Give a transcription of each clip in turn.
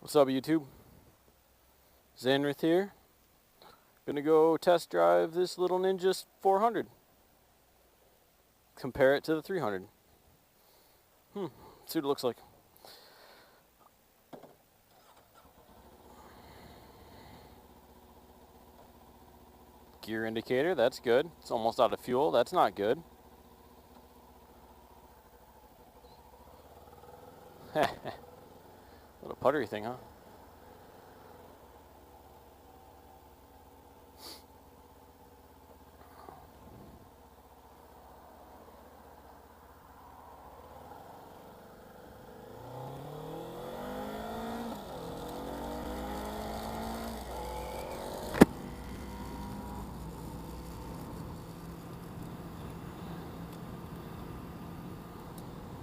What's up, YouTube? Zanrith here. Gonna go test drive this little Ninja 400. Compare it to the 300. See what it looks like. Gear indicator, that's good. It's almost out of fuel, that's not good. Little puttery thing, huh?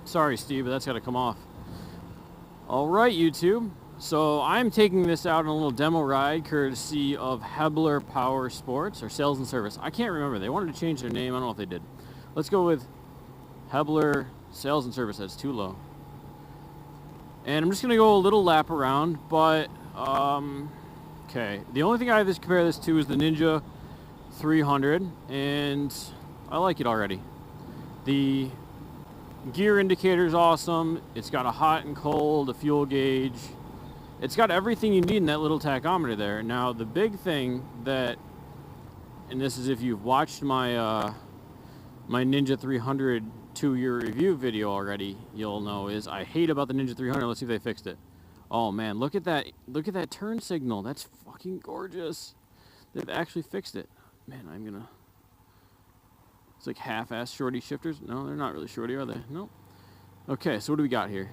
Sorry, Steve, but that's got to come off. All right, YouTube. So I'm taking this out on a little demo ride courtesy of Hebeler Power Sports, or Sales and Service. I can't remember. They wanted to change their name. I don't know if they did. Let's go with Hebeler Sales and Service. That's too low. And I'm just going to go a little lap around, but, okay. The only thing I have to compare this to is the Ninja 300, and I like it already. The gear indicator is awesome. It's got a hot and cold, a fuel gauge. It's got everything you need in that little tachometer there. Now, the big thing that, and this is if you've watched my my Ninja 300 2-year review video already, you'll know is I hate about the Ninja 300. Let's see if they fixed it. Oh man, look at that! Look at that turn signal. That's fucking gorgeous. They've actually fixed it. Man, I'm gonna. It's like half-ass shorty shifters. No, they're not really shorty, are they? No. Okay, so what do we got here?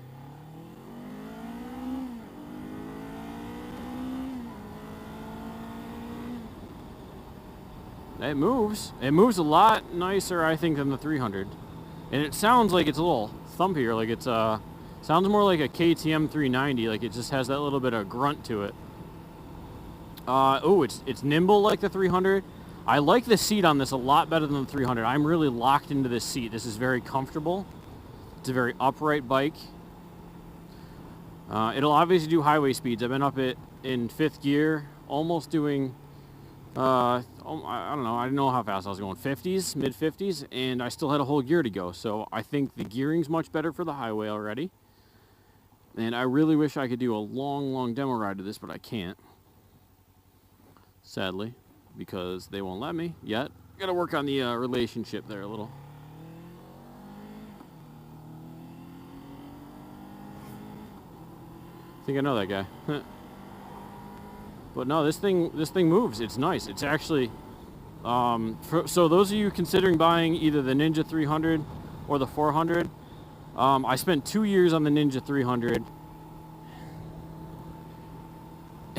It moves. It moves a lot nicer, I think, than the 300. And it sounds like it's a little thumpier. Like it's sounds more like a KTM 390. Like it just has that little bit of grunt to it. Oh, it's nimble like the 300. I like the seat on this a lot better than the 300. I'm really locked into this seat. This is very comfortable. It's a very upright bike. It'll obviously do highway speeds. I've been up it in 5th gear, almost doing, I don't know, I didn't know how fast I was going, 50s, mid-50s, and I still had a whole gear to go. So I think the gearing's much better for the highway already. And I really wish I could do a long demo ride to this, but I can't. Sadly. Because they won't let me yet. Gotta work on the relationship there a little. I think I know that guy. But no, this thing moves. It's nice. It's actually so those of you considering buying either the Ninja 300 or the 400, I spent 2 years on the Ninja 300.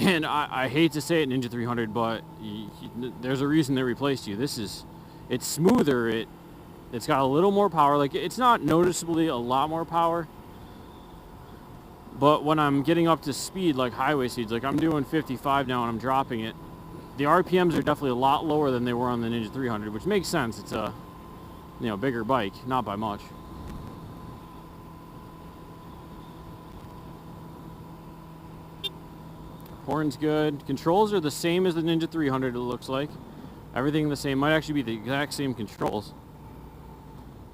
And I hate to say it, Ninja 300, but there's a reason they replaced you. It's smoother. It's got a little more power. Like, it's not noticeably a lot more power. But when I'm getting up to speed, like highway speeds, like I'm doing 55 now and I'm dropping it, the RPMs are definitely a lot lower than they were on the Ninja 300, which makes sense. It's a, bigger bike, not by much. Horn's good. Controls are the same as the Ninja 300, it looks like. Everything the same. Might actually be the exact same controls.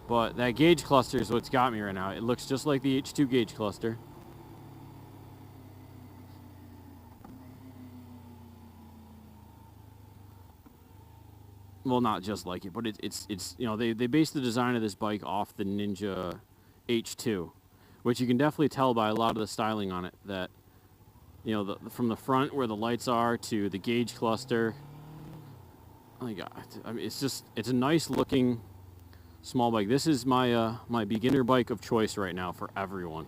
But that gauge cluster is what's got me right now. It looks just like the H2 gauge cluster. Well, not just like it, but it's they based the design of this bike off the Ninja H2, which you can definitely tell by a lot of the styling on it that from the front where the lights are to the gauge cluster. Oh my God, I mean, it's a nice looking small bike. This is my my beginner bike of choice right now for everyone.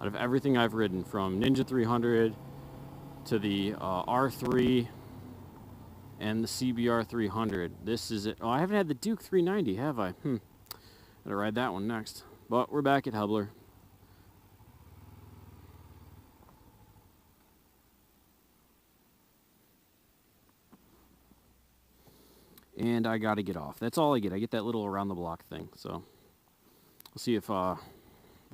Out of everything I've ridden, from Ninja 300 to the R3 and the CBR 300, this is it. Oh, I haven't had the Duke 390, have I? Gotta ride that one next. But we're back at Hebeler. And I gotta get off. That's all I get. I get that little around the block thing. So we'll see if I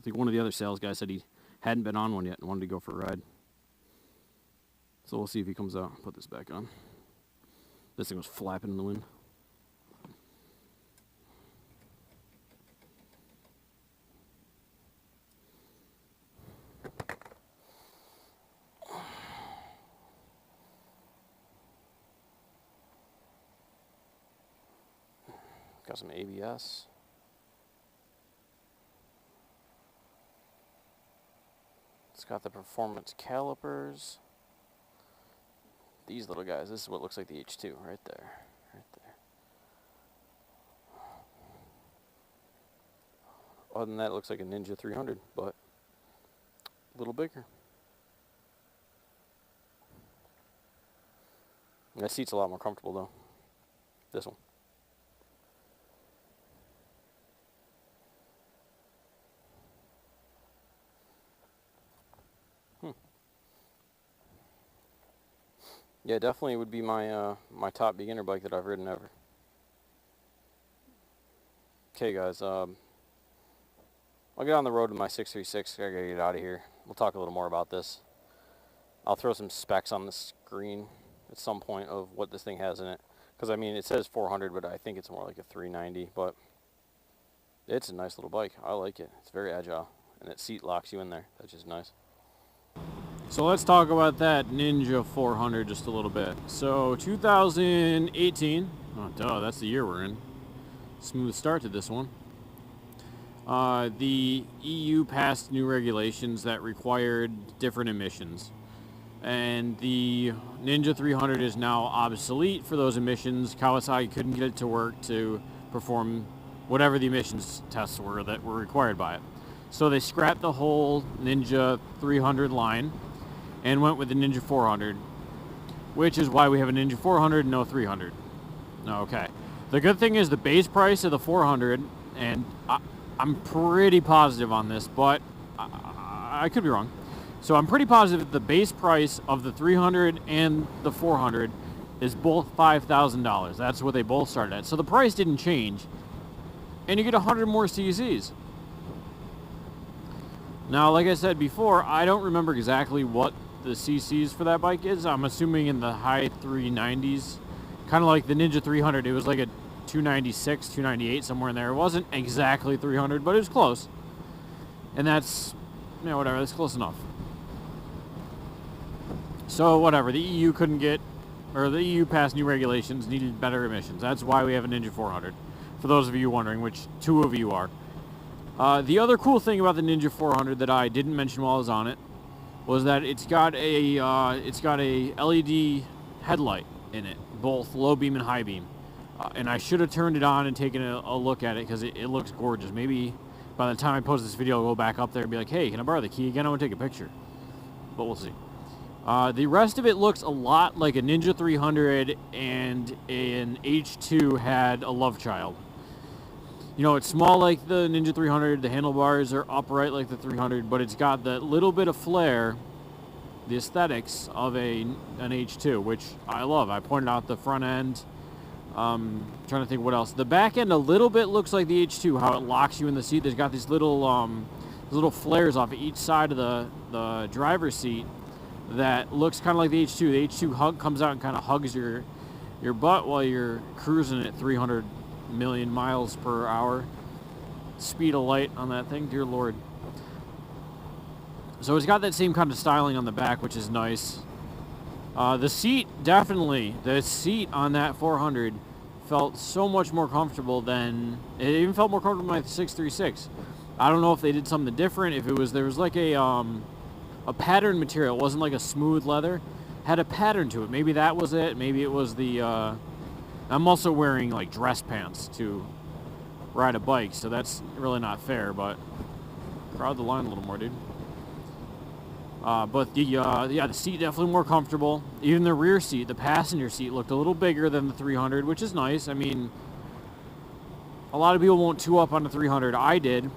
think one of the other sales guys said he Hadn't been on one yet and wanted to go for a ride. So we'll see if he comes out. Put this back on. This thing was flapping in the wind. Got some ABS. It's got the performance calipers. These little guys, this is what looks like the H2 right there. Right there. Other than that, it looks like a Ninja 300, but a little bigger. And that seat's a lot more comfortable though. This one. Yeah, definitely would be my my top beginner bike that I've ridden ever. Okay, guys. I'll get on the road with my 636. I gotta get out of here. We'll talk a little more about this. I'll throw some specs on the screen at some point of what this thing has in it. Because I mean, it says 400, but I think it's more like a 390. But it's a nice little bike. I like it. It's very agile, and that seat locks you in there. That's just nice. So let's talk about that Ninja 400 just a little bit. So 2018, oh duh, that's the year we're in. Smooth start to this one. The EU passed new regulations that required different emissions. And the Ninja 300 is now obsolete for those emissions. Kawasaki couldn't get it to work to perform whatever the emissions tests were that were required by it. So they scrapped the whole Ninja 300 line and went with the Ninja 400, which is why we have a Ninja 400 and no 300. Okay. The good thing is the base price of the 400, and I'm pretty positive on this, but I could be wrong. So I'm pretty positive that the base price of the 300 and the 400 is both $5,000. That's what they both started at. So the price didn't change, and you get 100 more CCs. Now, like I said before, I don't remember exactly what the CCs for that bike is. I'm assuming in the high 390s. Kind of like the Ninja 300. It was like a 296, 298, somewhere in there. It wasn't exactly 300, but it was close. And that's, you know, whatever. That's close enough. So, whatever. The EU couldn't get, or the EU passed new regulations, needed better emissions. That's why we have a Ninja 400. For those of you wondering, which two of you are. The other cool thing about the Ninja 400 that I didn't mention while I was on it was that it's got a LED headlight in it, both low beam and high beam. And I should have turned it on and taken a look at it because it looks gorgeous. Maybe by the time I post this video, I'll go back up there and be like, hey, can I borrow the key again? I want to take a picture. But we'll see. The rest of it looks a lot like a Ninja 300 and an H2 had a love child. You know, it's small like the Ninja 300, the handlebars are upright like the 300, but it's got that little bit of flair, the aesthetics of an H2, which I love. I pointed out the front end. Trying to think what else. The back end a little bit looks like the H2, how it locks you in the seat. There's got these little flares off each side of the driver's seat that looks kind of like the H2. The H2 comes out and kind of hugs your butt while you're cruising at 300 million miles per hour. Speed of light on that thing, dear Lord. So it's got that same kind of styling on the back, which is nice. The seat, definitely, the seat on that 400 felt so much more comfortable than, it even felt more comfortable than my 636. I don't know if they did something different, if it was, there was like a pattern material. It wasn't like a smooth leather, had a pattern to it. Maybe that was it. Maybe it was the, I'm also wearing like dress pants to ride a bike, so that's really not fair, but crowd the line a little more, dude. But the seat definitely more comfortable. Even the rear seat, the passenger seat, looked a little bigger than the 300, which is nice. I mean, a lot of people won't two up on the 300. I did.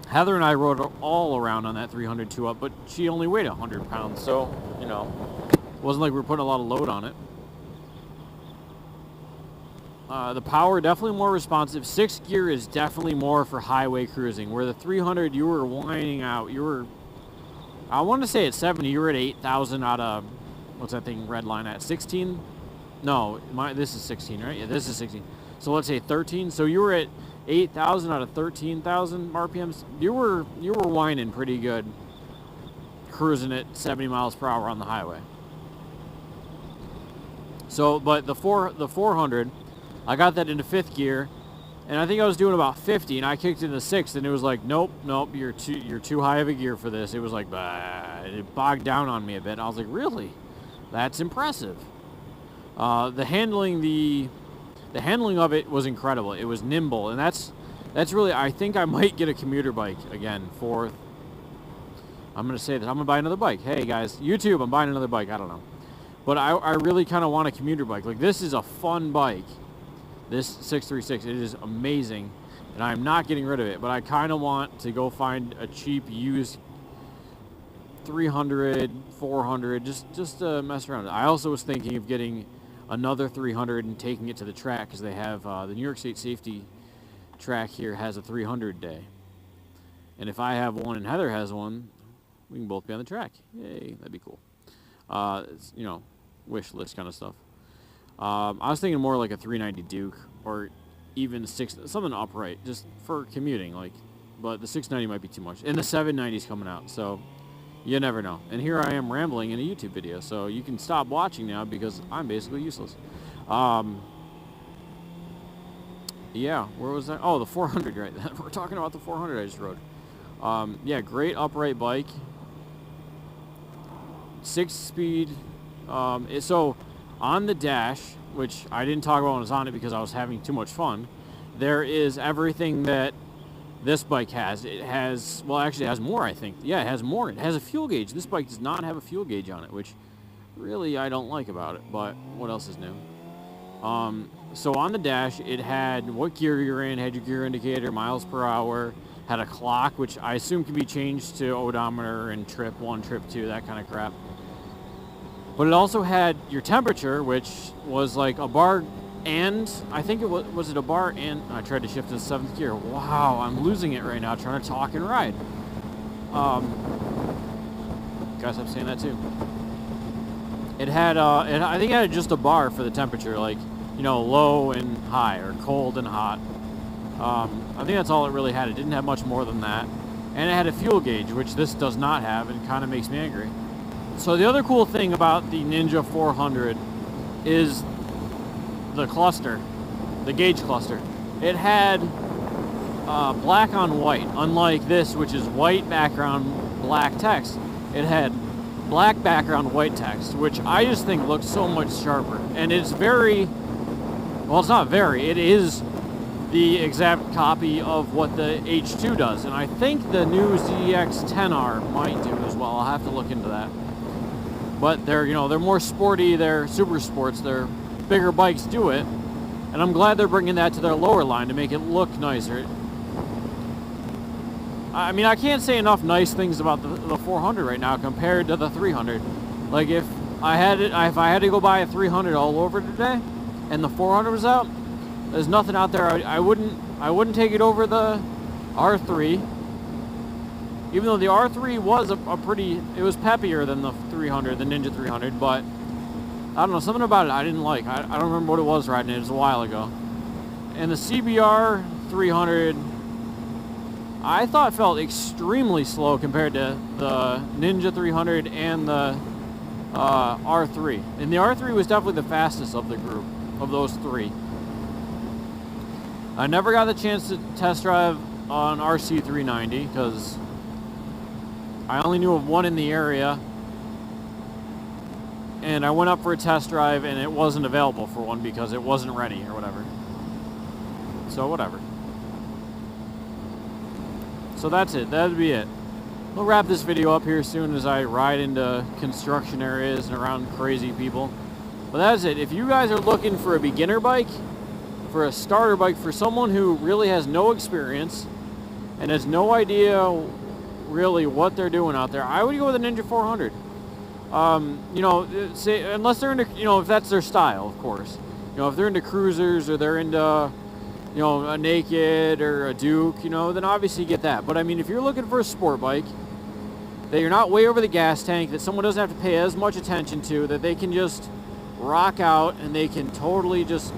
Heather and I rode all around on that 300 two up, but she only weighed 100 pounds, so, you know, it wasn't like we were putting a lot of load on it. The power, definitely more responsive. 6th gear is definitely more for highway cruising, where the 300, you were whining out. You were I want to say at 70, you were at 8,000 out of, what's that thing, red line at 16? No, this is 16, right? Yeah, this is 16. So let's say 13. So you were at 8,000 out of 13,000 RPMs. You were whining pretty good, cruising at 70 miles per hour on the highway. So, but the 400, I got that into 5th gear, and I think I was doing about 50, and I kicked into 6th, and it was like, nope, you're too high of a gear for this. It was like, bah, it bogged down on me a bit. I was like, really? That's impressive. The handling of it was incredible. It was nimble, and that's really, I think I might get a commuter bike again for, I'm going to say that I'm going to buy another bike. Hey guys, YouTube, I'm buying another bike. I don't know. But I really kind of want a commuter bike. Like, this is a fun bike. This 636, it is amazing, and I'm not getting rid of it, but I kind of want to go find a cheap used 300, 400, just to mess around. I also was thinking of getting another 300 and taking it to the track, because they have, the New York State Safety track here has a 300 day. And if I have one and Heather has one, we can both be on the track. Yay, that'd be cool. It's, you know, wish list kind of stuff. I was thinking more like a 390 Duke, or even something upright, just for commuting. Like, but the 690 might be too much, and the 790 is coming out, so you never know. And here I am rambling in a YouTube video, so you can stop watching now because I'm basically useless. Yeah, where was that? Oh, the 400, right? We're talking about the 400 I just rode. Yeah, great upright bike. 6-speed. So on the dash, which I didn't talk about when I was on it because I was having too much fun, there is everything that this bike has. It has, well, actually it has more, I think. Yeah, it has more. It has a fuel gauge. This bike does not have a fuel gauge on it, which really I don't like about it, but what else is new? So on the dash, it had what gear you're in, had your gear indicator, miles per hour, had a clock, which I assume can be changed to odometer and trip 1, trip 2, that kind of crap. But it also had your temperature, which was like a bar, and I think it was it a bar, and I tried to shift to 7th gear. Wow, I'm losing it right now trying to talk and ride. Guys, I'm saying that too. It had, I think it had just a bar for the temperature, like, you know, low and high, or cold and hot. I think that's all it really had. It didn't have much more than that. And it had a fuel gauge, which this does not have, and kind of makes me angry. So the other cool thing about the Ninja 400 is the cluster, the gauge cluster. It had black on white, unlike this, which is white background, black text. It had black background, white text, which I just think looks so much sharper. And it's very, well, it's not very, it is the exact copy of what the H2 does. And I think the new ZX 10R might do as well. I'll have to look into that. But they're, you know, they're more sporty, they're super sports, they're bigger bikes do it. And I'm glad they're bringing that to their lower line to make it look nicer. I mean, I can't say enough nice things about the 400 right now compared to the 300. Like, if I had to go buy a 300 all over today, and the 400 was out, there's nothing out there. I wouldn't take it over the R3. Even though the R3 was it was peppier than the 300, the Ninja 300, but I don't know, something about it I didn't like. I don't remember what it was riding it. It was a while ago. And the CBR 300, I thought felt extremely slow compared to the Ninja 300 and the R3. And the R3 was definitely the fastest of the group, of those three. I never got the chance to test drive on RC390 because I only knew of one in the area, and I went up for a test drive and it wasn't available for one because it wasn't ready or whatever. So whatever. So that's it. That'd be it. We'll wrap this video up here soon as I ride into construction areas and around crazy people. But that's it. If you guys are looking for a beginner bike, for a starter bike, for someone who really has no experience and has no idea really what they're doing out there, I would go with a Ninja 400. You know, say, unless they're into, you know, if that's their style, of course. You know, if they're into cruisers or they're into, you know, a Naked or a Duke, you know, then obviously get that. But I mean, if you're looking for a sport bike that you're not way over the gas tank, that someone doesn't have to pay as much attention to, that they can just rock out and they can totally just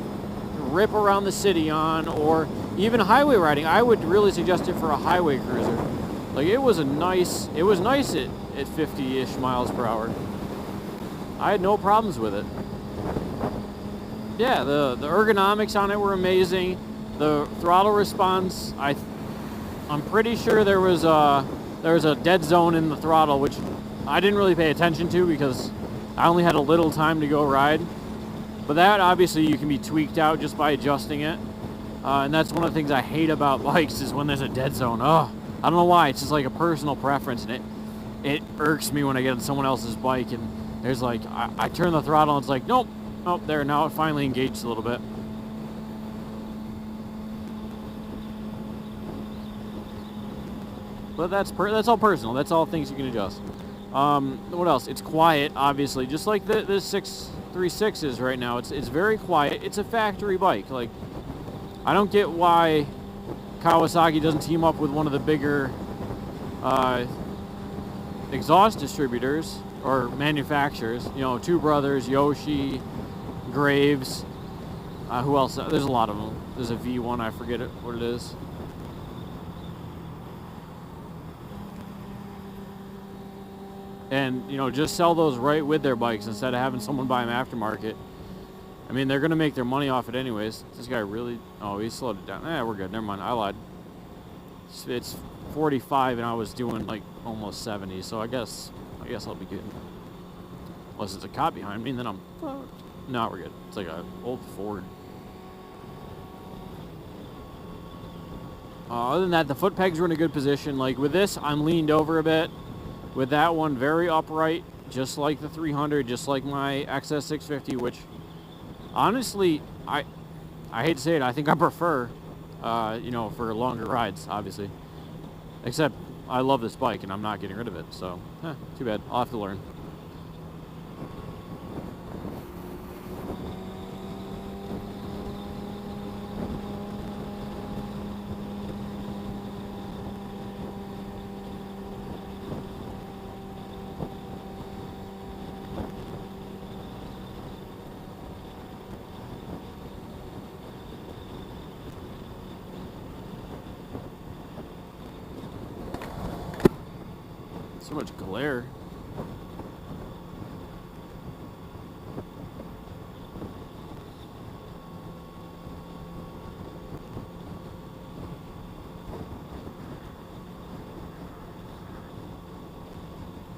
rip around the city on, or even highway riding. I would really suggest it for a highway cruiser. Like, it was nice at 50-ish miles per hour. I had no problems with it. Yeah, the ergonomics on it were amazing. The throttle response, I'm pretty sure there was a dead zone in the throttle, which I didn't really pay attention to because I only had a little time to go ride. But that, obviously, you can be tweaked out just by adjusting it. And that's one of the things I hate about bikes, is when there's a dead zone. Oh, I don't know why. It's just like a personal preference, and it irks me when I get on someone else's bike and there's like, I turn the throttle and it's like, nope, there, now it finally engaged a little bit. But that's all personal. That's all things you can adjust. What else? It's quiet, obviously, just like the 636 is right now. It's very quiet. It's a factory bike. Like, I don't get why Kawasaki doesn't team up with one of the bigger exhaust distributors or manufacturers. You know, Two Brothers, Yoshi, Graves. Who else? There's a lot of them. There's a V1. I forget what it is. And, you know, just sell those right with their bikes instead of having someone buy them aftermarket. I mean, they're going to make their money off it anyways. This guy really... Oh, he slowed it down. We're good. Never mind. I lied. It's 45 and I was doing like almost 70, so I guess I'll be good. Unless it's a cop behind me, and then I'm fucked. No, we're good. It's like an old Ford. Other than that, the foot pegs were in a good position. Like, with this, I'm leaned over a bit. With that one, very upright, just like the 300, just like my XS650, which, honestly, I hate to say it, I think I prefer, you know, for longer rides, obviously. Except, I love this bike, and I'm not getting rid of it, so, too bad. I'll have to learn. So much glare.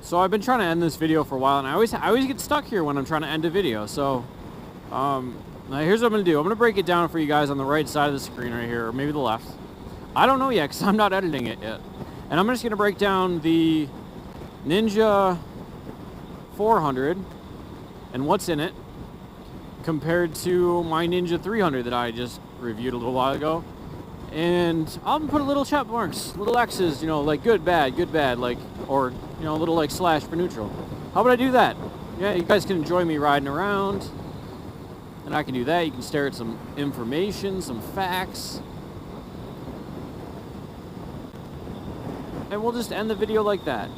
So I've been trying to end this video for a while, and I always get stuck here when I'm trying to end a video. So now here's what I'm gonna do. I'm gonna break it down for you guys on the right side of the screen right here, or maybe the left. I don't know yet because I'm not editing it yet. And I'm just gonna break down the Ninja 400 and what's in it compared to my Ninja 300 that I just reviewed a little while ago. And I'll put a little check marks, little X's, you know, like good, bad, like, or, you know, a little like slash for neutral. How about I do that? Yeah, you guys can enjoy me riding around, and I can do that. You can stare at some information, some facts. And we'll just end the video like that.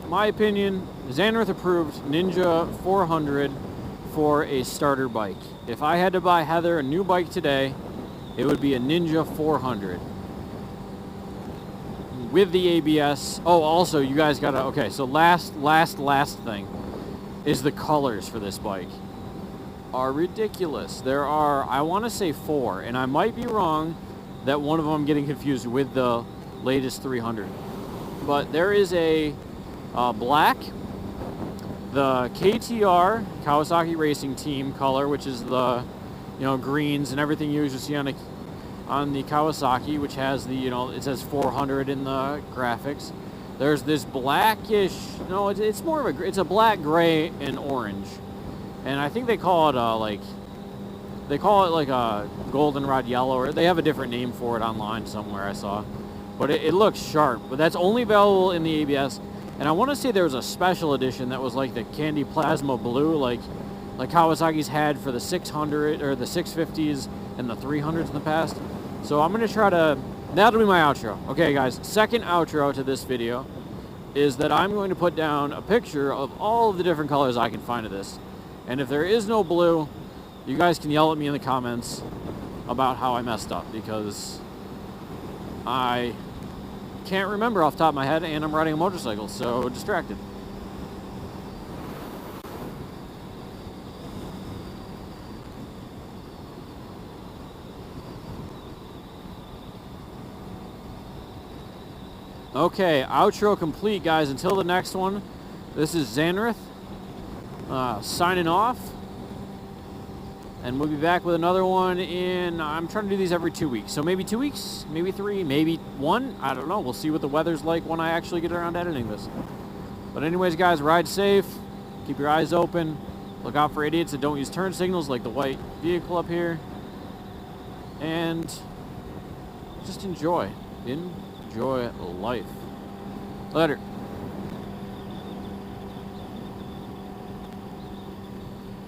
My opinion, Zanrith approved Ninja 400 for a starter bike. If I had to buy Heather a new bike today, it would be a Ninja 400 with the ABS. Oh, also, you guys gotta, okay, so last thing is the colors for this bike are ridiculous. There are, I want to say 4, and I might be wrong that one of them I'm getting confused with the latest 300. But there is a black, the KTR, Kawasaki Racing Team color, which is the, you know, greens and everything you usually see on the Kawasaki, which has the, you know, it says 400 in the graphics. There's this blackish, no, it's more of it's a black, gray, and orange. And I think they call it like a goldenrod yellow, or they have a different name for it online somewhere I saw. But it looks sharp, but that's only available in the ABS. And I want to say there was a special edition that was like the candy plasma blue, like Kawasaki's had for the 600 or the 650s and the 300s in the past. So I'm going to try to, that'll be my outro. Okay guys, second outro to this video. is that I'm going to put down a picture of all of the different colors I can find of this. And if there is no blue, you guys can yell at me in the comments about how I messed up, because I can't remember off the top of my head, and I'm riding a motorcycle, so distracted. Okay, outro complete, guys. Until the next one, this is Zanrith signing off. And we'll be back with another one in, I'm trying to do these every 2 weeks. So maybe 2 weeks, maybe 3, maybe 1. I don't know. We'll see what the weather's like when I actually get around to editing this. But anyways, guys, ride safe. Keep your eyes open. Look out for idiots that don't use turn signals like the white vehicle up here. And just enjoy. Enjoy life. Later.